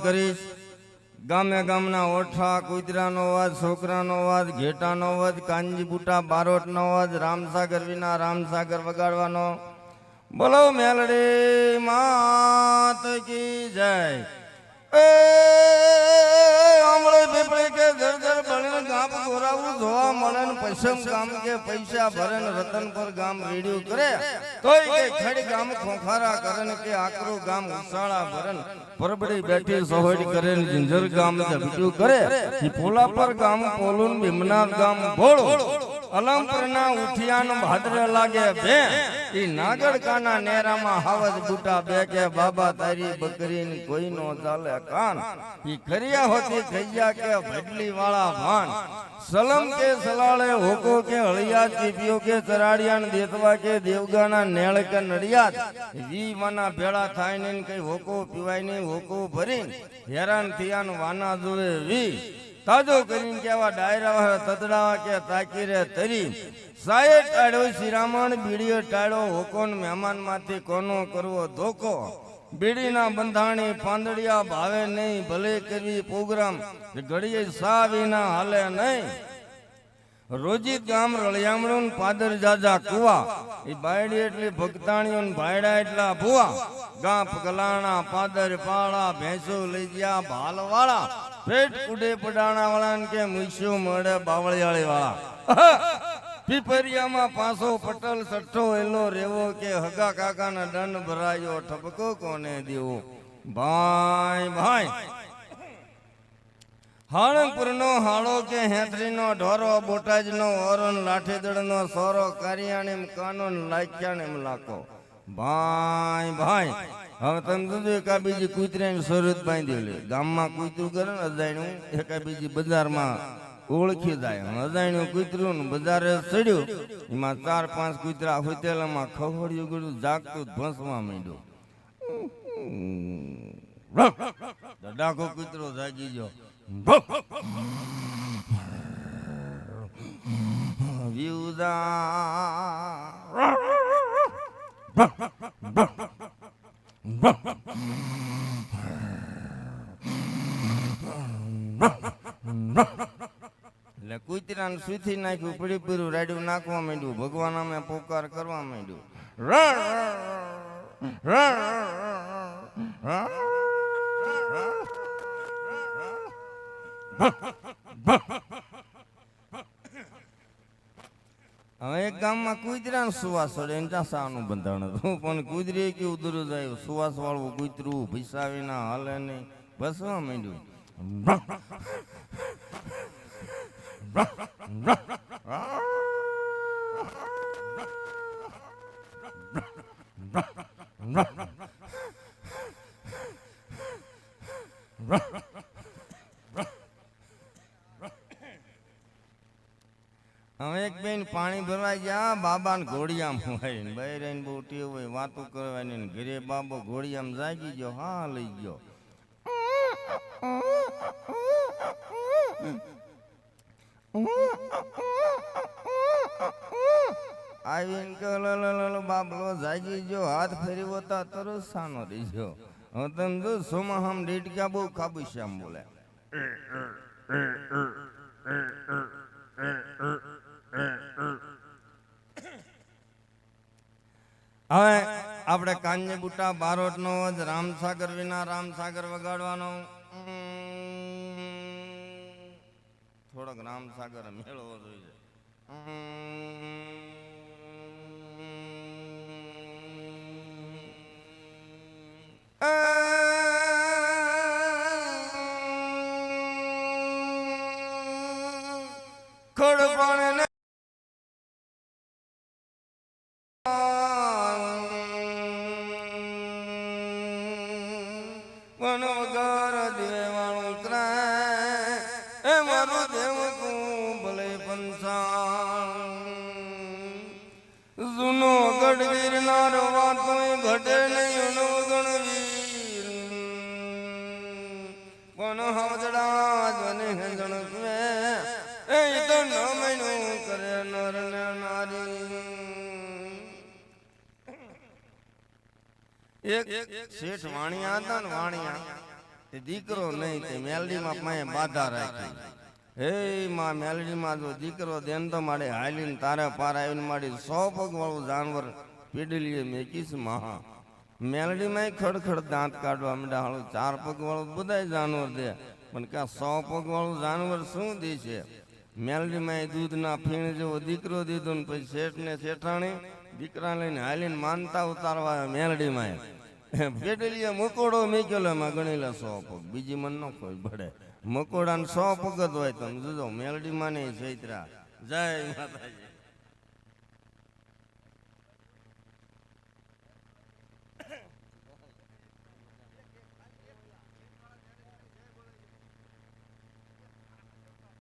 કરીશ ગામે ગામના ઓઠા કુતરાનો અવાજ, છોકરાનો અવાજ, ઘેટાનો અવાજ, કાંજીબુટા બારોટનો અવાજ, રામસાગર વિના રામસાગર વગાડવાનો. બોલો મેલડી માત કી જય. એ આમળે પીપળી કે જર બળીને ગામ ગોરાવું જોવા મળે ને પશ્ચિમ ગામ કે પૈસા ભરે ને રતનપુર ગામ રેડિયો કરે તોય કે ખડી ગામ ખોખારા કરે ને કે આકરું ગામ ઉસાળા ભરે ને પરબડી બેઠી સોહડી કરે ને જિંજર ગામ જબટ્યું કરે ઈ પોલાપર ગામ પોલુન ભીમનાથ ગામ ભોળો અલમપરના ઉઠિયાન ભાદરે લાગે બે ઈ નાગડકાના નેરામાં હાવજ બુટા બે કે બાબા તારી બકરીની કોઈ નો ચાલે કાન ઈ ખરિયા હોતી ખૈયા કે ભડલી વાળા ભાન સલમ કે સલાળે હોકો કે હળિયાદ ચીપિયો કે ચરાડિયાન દેતવા કે દેવગાના નેળ કે નડિયાદ વી વાના ભેળા થાય ને કઈ હોકો પીવાય ને હોકો ભરી હેરાન થયાન વાના જોવે વી તાજો કરીને કેવા ડાયરા તદડા કે તાકી રે તરી સાયે ટાળ્યો શ્રીરામણ બીડીએ ટાળ્યો હોકોન મહેમાન માંથી કોનો કરવો ધોકો બીડીના બંધાણી પાંદડિયા ભાવે નહીં ભલે કરવી પ્રોગ્રામ ઘડીએ સા વિના હાલે નહીં રોજીત ગામ રળિયામણું પાદર જાજા કુવા એ બાયડી એટલી ભક્તાણીઓ ભાયડા એટલા ભુવા ગાપ ગલાણા પાદર પાળા ભેંસો લઈ ગયા ભાલવાળા પેટ કુડે પડાણા વાળા કે મુસ્યો મળે બાવળિયાળી વાળા પીપરિયામાં પાસો પટલ સઠ્ઠો એલો રેવો કે હગા કાકાના દંડ ભરાયો ઠપકો કોને દેવો ભાઈ ભાઈ હાળંગપુરનો હાળો કે હેતરીનો ઢોરો બોટાજનો ઓરન લાઠીદળનો સોરો કારિયાણીમ કાનો લાખ્યાણીમ લાકો ભાઈ ભાઈ હવે તમે જોજો એકા બીજી કૂતરાની શરૂઆત બાંધી લે ગામમાં કૂતરું કરે ને અજાણ્યું એકા બીજી બજારમાં ઓળખી જાય અજાણ્યું કૂતરું ને બજારે ચડ્યું એમાં 4-5 કૂતરા હોટેલમાં ખવડ્યું ગયું જાગતું ભસવા માંડ્યું ડાકો કૂતરો જાગી ગયો એટલે કુતરાને સુથી નાખ્યું પડી પીરું રાડ્યું નાખવા માંડ્યું ભગવાન અમે પોકાર કરવા માંડ્યું હવે એક ગામમાં કુતરાને સુવાસ ચડે એને સાનું બંધાણ હતું પણ કુતરી કેવું દૂર જાય સુવાસ વાળું કૂતરું ભીસાવીના હાલે નહીં બસવા માંડ્યું હવે એક બેન પાણી ભરવા ગયા બાબાને ઘોડિયામાં હોય બહેરાઈને બહુ ટેવ હોય વાતો કરવાની ઘરે બાબો ઘોડિયામાં જાગી ગયો હા લઈ ગયો આવીને કે બાબલો જાગી ગયો હાથ ફેરવ્યો તા તરત સાનો રહી ગયો હવે તમે જો સોમાં હમ ડેટક્યા બહુ ખાબુશ્યામ બોલે હવે આપણે કાંજીબુટા બારોટનો અવાજ રામસાગર વિના રામસાગર વગાડવાનો થોડોક રામસાગર મેળવો જોઈએ ખડપણ વગર દેવાણું ત્રાય એ મારું દેવકું ભલે પંસા જૂનો ગઢ ગિરનાર વાતો ઘટે નહીં ગણવીર પણ હવજડા જને હેંજણ મે એ તો ન મહિનું કરે નર ને નારી એક શેઠ વાણિયા હતા ને વાણિયા તે દીકરો નહીં તે મેલડીમાં માએ બાધા રાખી. હે માં મેલડીમાં જો દીકરો દેન તો મારે હાલીને તારે પાર આવીને મારી 100 પગ વાળું જાનવર પીડલીએ મેકીશ મહા. મેલડીમાં ખડખડ દાંત કાઢવા માંડ્યા. હાલો 4 પગ વાળું બધાય જાનવર દે પણ કે 100 પગ વાળું જાનવર શું દે છે? મેલડીમાં દૂધના ફીણ જેવો દીકરો દીધો ને પછી શેઠ ને શેઠાણી દીકરા લઈને હાલીને માનતા ઉતારવા મેલડીમાં પેટલીએ મકોડો મેકેલો એમાં ગણી લે 100 પગ. બીજી મન ન કોઈ ભડે મકોડા ને 100 પગ જ હોય. તમે જોજો મેલડીમાં ને છેતરા. જય માતાજી.